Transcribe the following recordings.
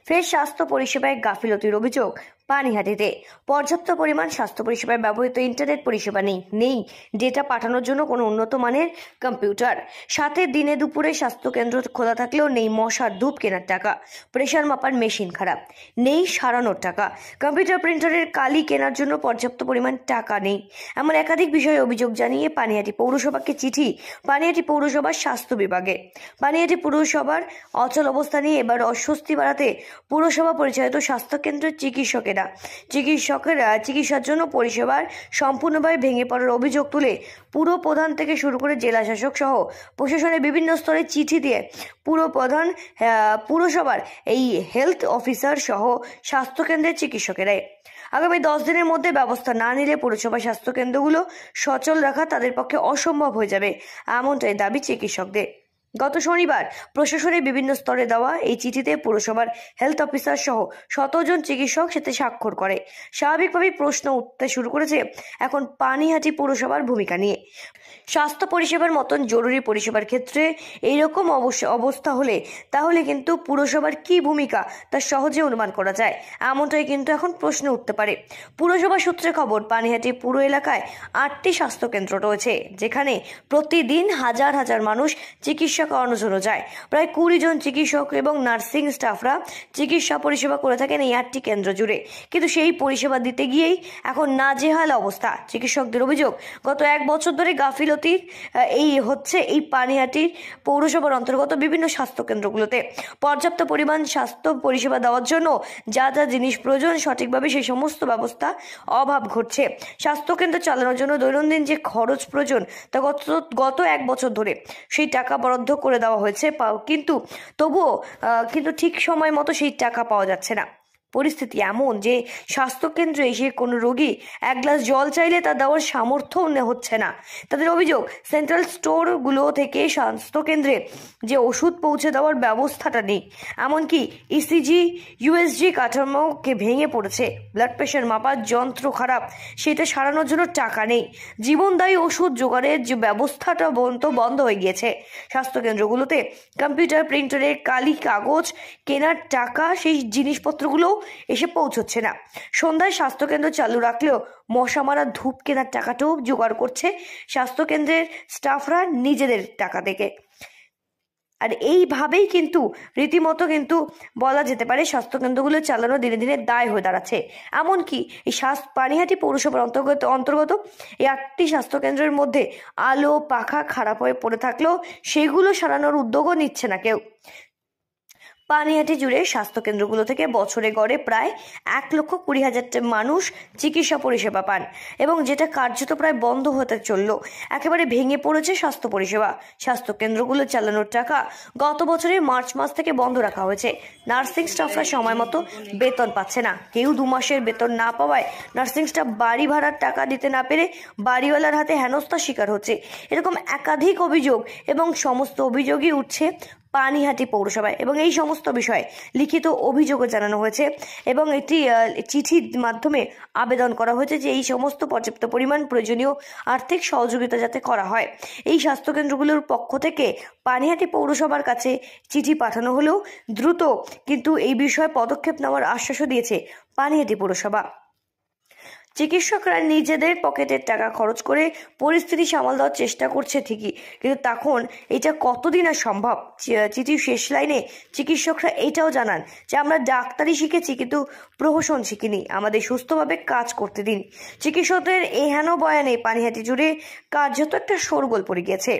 ফের স্বাস্থ্য পরিষেবায় গাফিলতির অভিযোগ পানিহাটিতে। পর্যাপ্ত পরিমাণ স্বাস্থ্য পরিষেবায় ব্যবহৃত ইন্টারনেট পরিষেবা নেই ডেটা পাঠানোর জন্য কোনো উন্নত মানের কম্পিউটার। সাথে দিনে দুপুরে স্বাস্থ্যকেন্দ্র খোলা থাকলেও নেই মশার ধূপ কেনার টাকা, প্রেশার মাপার মেশিন খারাপ, নেই সারানোর টাকা, কম্পিউটার প্রিন্টারের কালি কেনার জন্য পর্যাপ্ত পরিমাণ টাকা নেই। এমন একাধিক বিষয়ে অভিযোগ জানিয়ে পানিহাটি পৌরসভাকে চিঠি পানিহাটি পৌরসভার স্বাস্থ্য বিভাগে। পানিহাটি পৌরসভার অচল অবস্থা নিয়ে এবার অস্বস্তি বাড়াতে পুরসভা পরিচালিত স্বাস্থ্যকেন্দ্রের চিকিৎসার জন্য পরিষেবার সম্পূর্ণভাবে ভেঙে পড়ার অভিযোগ তুলে পুর প্রধান থেকে শুরু করে জেলা শাসক সহ প্রশাসনের বিভিন্ন স্তরে চিঠি দিয়ে পুরসভার এই হেলথ অফিসার সহ স্বাস্থ্যকেন্দ্রের চিকিৎসকেরাই আগামী 10 দিনের মধ্যে ব্যবস্থা না নিলে পুরসভা স্বাস্থ্যকেন্দ্রগুলো সচল রাখা তাদের পক্ষে অসম্ভব হয়ে যাবে, এমনটাই দাবি চিকিৎসকদের। গত শনিবার প্রশাসনের বিভিন্ন স্তরে দেওয়া এই চিঠিতে পুরসভার হেলথ অফিসার সহ 100 জন চিকিৎসক সাথে স্বাক্ষর করে। স্বাভাবিকভাবেই প্রশ্ন উঠতে শুরু করেছে এখন পানিহাটি পুরসভার ভূমিকা নিয়ে। স্বাস্থ্য পরিষেবার মতন জরুরি পরিষেবার ক্ষেত্রে এইরকম অবস্থা হলে তাহলে কিন্তু পুরসভার কি ভূমিকা তা সহজে অনুমান করা যায়, এমনটাই কিন্তু এখন প্রশ্ন উঠতে পারে। পুরসভা সূত্রে খবর, পানিহাটি পুর এলাকায় 8টি স্বাস্থ্যকেন্দ্র রয়েছে, যেখানে প্রতিদিন হাজার হাজার মানুষ চিকিৎসা করানোর জন্য যায়। প্রায় 20 জন চিকিৎসক এবং নার্সিং স্টাফরা চিকিৎসা পরিষেবা করে থাকেন এই 8টি কেন্দ্র জুড়ে, কিন্তু সেই পরিষেবা দিতে গিয়েই এখন নাজেহাল অবস্থা। চিকিৎসকদের অভিযোগ, গত 1 বছর ধরে গাফিলতির এই পানিহাটির পৌরসভার অন্তর্গত বিভিন্ন স্বাস্থ্যকেন্দ্রগুলোতে পর্যাপ্ত পরিমাণ স্বাস্থ্য পরিষেবা দেওয়ার জন্য যা যা জিনিস প্রয়োজন সঠিকভাবে সেই সমস্ত ব্যবস্থা অভাব ঘটছে। স্বাস্থ্যকেন্দ্র চালানোর জন্য দৈনন্দিন যে খরচ প্রয়োজন তা গত 1 বছর ধরে সেই টাকা বরাদ্দ করে দেওয়া হয়েছে, তবুও ঠিক সময় মতো সেই টাকা পাওয়া যাচ্ছে না। পরিস্থিতি এমন যে স্বাস্থ্যকেন্দ্রে এসে কোনো রোগী 1 গ্লাস জল চাইলে তা দেওয়ার সামর্থ্য হচ্ছে না। তাদের অভিযোগ, সেন্ট্রাল স্টোরগুলো থেকে স্বাস্থ্যকেন্দ্রে যে ওষুধ পৌঁছে দেওয়ার ব্যবস্থাটা নেই, এমনকি ইসিজি ইউএসজি কাঠামোকে ভেঙে পড়েছে, ব্লাড প্রেশার মাপার যন্ত্র খারাপ, সেটা সারানোর জন্য টাকা নেই, জীবনদায়ী ওষুধ জোগাড়ের যে ব্যবস্থাটা বন্ধ হয়ে গিয়েছে। স্বাস্থ্যকেন্দ্রগুলোতে কম্পিউটার প্রিন্টারের কালি কাগজ কেনার টাকা, সেই জিনিসপত্রগুলো এসে পৌঁছচ্ছে না। সন্ধ্যায় স্বাস্থ্যকেন্দ্র চালু রাখলেও মশা মারা ধূপ কেনার টাকাটাও জোগাড় করছে স্বাস্থ্যকেন্দ্রের স্টাফরা নিজেদের টাকা থেকে। আর এইভাবেই কিন্তু রীতিমতো কিন্তু বলা যেতে পারে স্বাস্থ্যকেন্দ্রগুলো চালানো দিনে দিনে দায় হয়ে দাঁড়াচ্ছে। এমনকি এই পানিহাটি পৌরসভার অন্তর্গত এই 8টি স্বাস্থ্যকেন্দ্রের মধ্যে আলো পাখা খারাপ হয়ে পড়ে থাকলেও সেগুলো সারানোর উদ্যোগও নিচ্ছে না কেউ। পানিহাটি জুড়ে স্বাস্থ্যকেন্দ্রগুলো থেকে বছরে গড়ে প্রায় 1,20,000 মানুষ চিকিৎসা পরিষেবা পান, এবং যেটা কার্যত প্রায় বন্ধ হতে চলল। একেবারে ভেঙে পড়েছে স্বাস্থ্য পরিষেবা। স্বাস্থ্যকেন্দ্রগুলো চালানোর টাকা গত বছরের মার্চ মাস থেকে বন্ধ রাখা হয়েছে। নার্সিং স্টাফরা সময় মতো বেতন পাচ্ছে না। কেউ 2 মাসের বেতন না পাওয়ায় নার্সিং স্টাফ বাড়ি ভাড়ার টাকা দিতে না পেরে বাড়িওয়ালার হাতে হেনস্থার শিকার হচ্ছে। এরকম একাধিক অভিযোগ, এবং সমস্ত অভিযোগই উঠছে পানিহাটি পৌরসভায়, এবং এই সমস্ত বিষয়ে লিখিত অভিযোগও জানানো হয়েছে, এবং একটি চিঠির মাধ্যমে আবেদন করা হয়েছে যে এই সমস্ত পর্যাপ্ত পরিমাণ প্রয়োজনীয় আর্থিক সহযোগিতা যাতে করা হয়। এই স্বাস্থ্যকেন্দ্রগুলোর পক্ষ থেকে পানিহাটি পৌরসভার কাছে চিঠি পাঠানো হলেও দ্রুত কিন্তু এই বিষয়ে পদক্ষেপ নেওয়ার আশ্বাসও দিয়েছে পানিহাটি পৌরসভা। চিকিৎসকরা নিজেদের পকেটের টাকা খরচ করে পরিস্থিতি সামাল দেওয়ার চেষ্টা করছে ঠিকই, কিন্তু তখন এটা কতদিন আর সম্ভব? চিঠির শেষ লাইনে চিকিৎসকরা এটাও জানান যে আমরা ডাক্তারি শিখেছি কিন্তু প্রহসন শিখিনি, আমাদের সুস্থভাবে কাজ করতে দিন। চিকিৎসকদের এহেন বয়ানে পানিহাটি জুড়ে কার্যত একটা শোরগোল পড়ে গিয়েছে।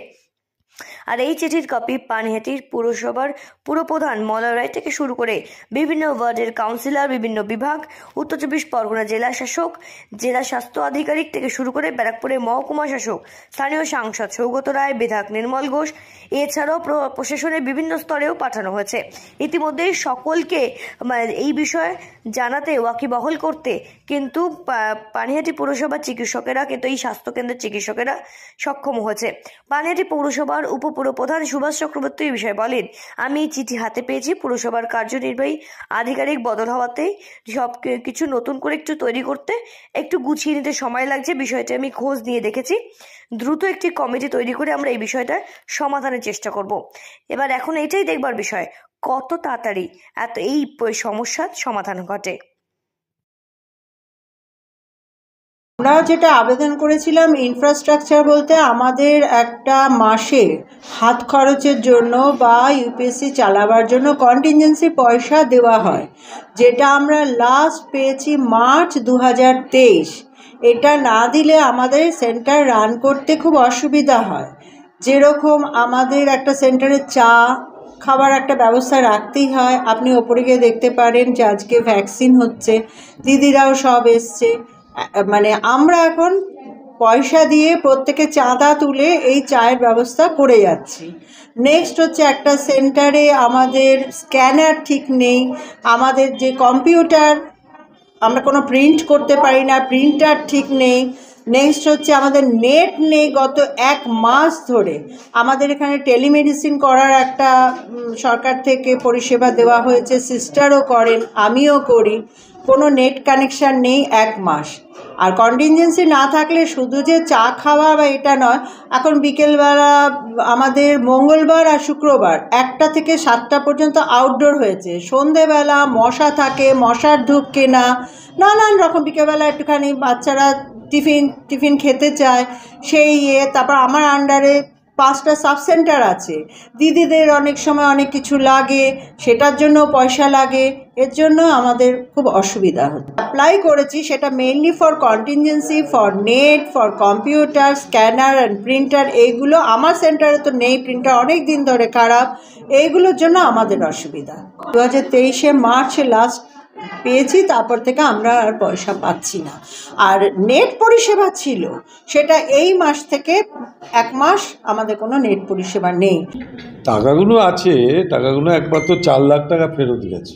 আর এই চিঠির কপি পানিহাটির পুরসভার পুরপ্রধান মলয় রায় থেকে শুরু করে বিভিন্ন ওয়ার্ডের কাউন্সিলর, বিভিন্ন বিভাগ, উত্তর 24 পরগনা জেলা শাসক, জেলা স্বাস্থ্য আধিকারিক থেকে শুরু করে ব্যারাকপুরের মহকুমা শাসক, স্থানীয় সাংসদ সৌগত রায়, বিধায়ক নির্মল ঘোষ, এছাড়াও প্রশাসনের বিভিন্ন স্তরেও পাঠানো হয়েছে। ইতিমধ্যে সকলকে এই বিষয়ে জানাতে ওয়াকিবহল করতে কিন্তু পানিহাটি পৌরসভার চিকিৎসকেরা কিন্তু এই স্বাস্থ্যকেন্দ্রের চিকিৎসকেরা সক্ষম হয়েছে। পানিহাটি পৌরসভার উপপুরপ্রধান সুভাষ চক্রবর্তী এই বিষয়ে বলেন, আমি চিঠি হাতে পেয়েছি, পুরসভার কার্যনির্বাহী আধিকারিক বদল হওয়াতেই সব কিছু নতুন করে একটু তৈরি করতে একটু গুছিয়ে নিতে সময় লাগছে। বিষয়টি আমি খোঁজ নিয়ে দেখেছি, দ্রুত একটি কমিটি তৈরি করে আমরা এই বিষয়টা সমাধানের চেষ্টা করব। এবার এখন এটাই দেখবার বিষয় কত তাড়াতাড়ি এই সমস্যার সমাধান ঘটে। আমরা যেটা আবেদন করেছিলাম ইনফ্রাস্ট্রাকচার বলতে আমাদের একটা মাসে হাত খরচের জন্য বা ইউপিএসসি চালাবার জন্য কন্টিনজেন্সি পয়সা দেওয়া হয়, যেটা আমরা লাস্ট পেয়েছি মার্চ 2023। এটা না দিলে আমাদের সেন্টার রান করতে খুব অসুবিধা হয়। যেরকম আমাদের একটা সেন্টারে চা খাবার একটা ব্যবস্থা রাখতেই হয়। আপনি ওপরে গিয়ে দেখতে পারেন যে আজকে ভ্যাকসিন হচ্ছে, দিদিরাও সব এসছে। মানে আমরা এখন পয়সা দিয়ে প্রত্যেকে চাঁদা তুলে এই চায়ের ব্যবস্থা করে যাচ্ছি। নেক্সট হচ্ছে একটা সেন্টারে আমাদের স্ক্যানার ঠিক নেই, আমাদের যে কম্পিউটার আমরা কোনো প্রিন্ট করতে পারি না, প্রিন্টার ঠিক নেই। নেক্সট হচ্ছে আমাদের নেট নেই গত 1 মাস ধরে। আমাদের এখানে টেলিমেডিসিন করার একটা সরকার থেকে পরিষেবা দেওয়া হয়েছে, সিস্টারও করেন, আমিও করি, কোনো নেট কানেকশান নেই 1 মাস। আর কন্টিনজেন্সি না থাকলে শুধু যে চা খাওয়া বা এটা নয়, এখন বিকেলবেলা আমাদের মঙ্গলবার আর শুক্রবার 1টা থেকে 7টা পর্যন্ত আউটডোর হয়েছে। সন্ধেবেলা মশা থাকে, মশার ধূপ কেনা, নানান রকম। বিকেলবেলা একটুখানি বাচ্চারা টিফিন খেতে চায়, সেই তারপর আমার আন্ডারে 5টা সাব সেন্টার আছে। দিদিদের অনেক সময় অনেক কিছু লাগে, সেটার জন্য পয়সা লাগে, এর জন্য আমাদের খুব অসুবিধা হচ্ছে। অ্যাপ্লাই করেছি সেটা mainly for contingency, for net, for computer, scanner and printer. এইগুলো আমার সেন্টারে তো নেই, প্রিন্টার অনেক দিন ধরে খারাপ, এইগুলোর জন্য আমাদের অসুবিধা। 2023 মার্চে লাস্ট পেয়েছি, তারপর থেকে আমরা আর পয়সা পাচ্ছি না। আর নেট পরিষেবা ছিল, সেটা এই মাস থেকে 1 মাস আমাদের কোনো নেট পরিষেবা নেই। টাকাগুলো আছে, টাকাগুলো একমাত্র 4 লাখ টাকা ফেরত গেছে।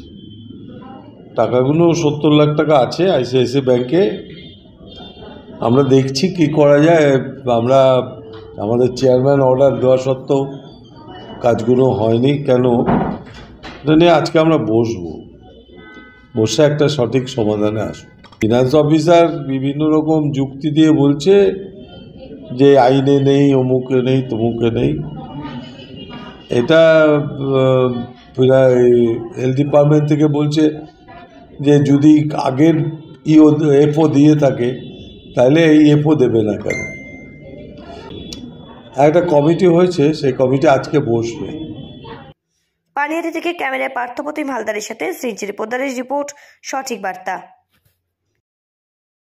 টাকাগুলো 70 লাখ টাকা আছে আইসিআইসিআই ব্যাংকে। আমরা দেখছি কি করা যায়। আমরা আমাদের চেয়ারম্যান অর্ডার দেওয়া সত্ত্বেও কাজগুলো হয়নি কেন, এটা নিয়ে আজকে আমরা বসে একটা সঠিক সমাধানে আসবো। ফিনান্স অফিসার বিভিন্ন রকম যুক্তি দিয়ে বলছে যে আইনে নেই, অমুকে নেই, তমুকে নেই। এটা হেলথ ডিপার্টমেন্ট থেকে বলছে যে যদি আগের এফও দিয়ে থাকে তাহলে এই এফও দেবে না কেন। একটা কমিটি হয়েছে, সেই কমিটি আজকে বসবে। পানিহাটি থেকে ক্যামেরায় পার্থপ্রতিম হালদারের সাথে শ্রীঞ্চির পোদ্দারের রিপোর্ট, সঠিক বার্তা।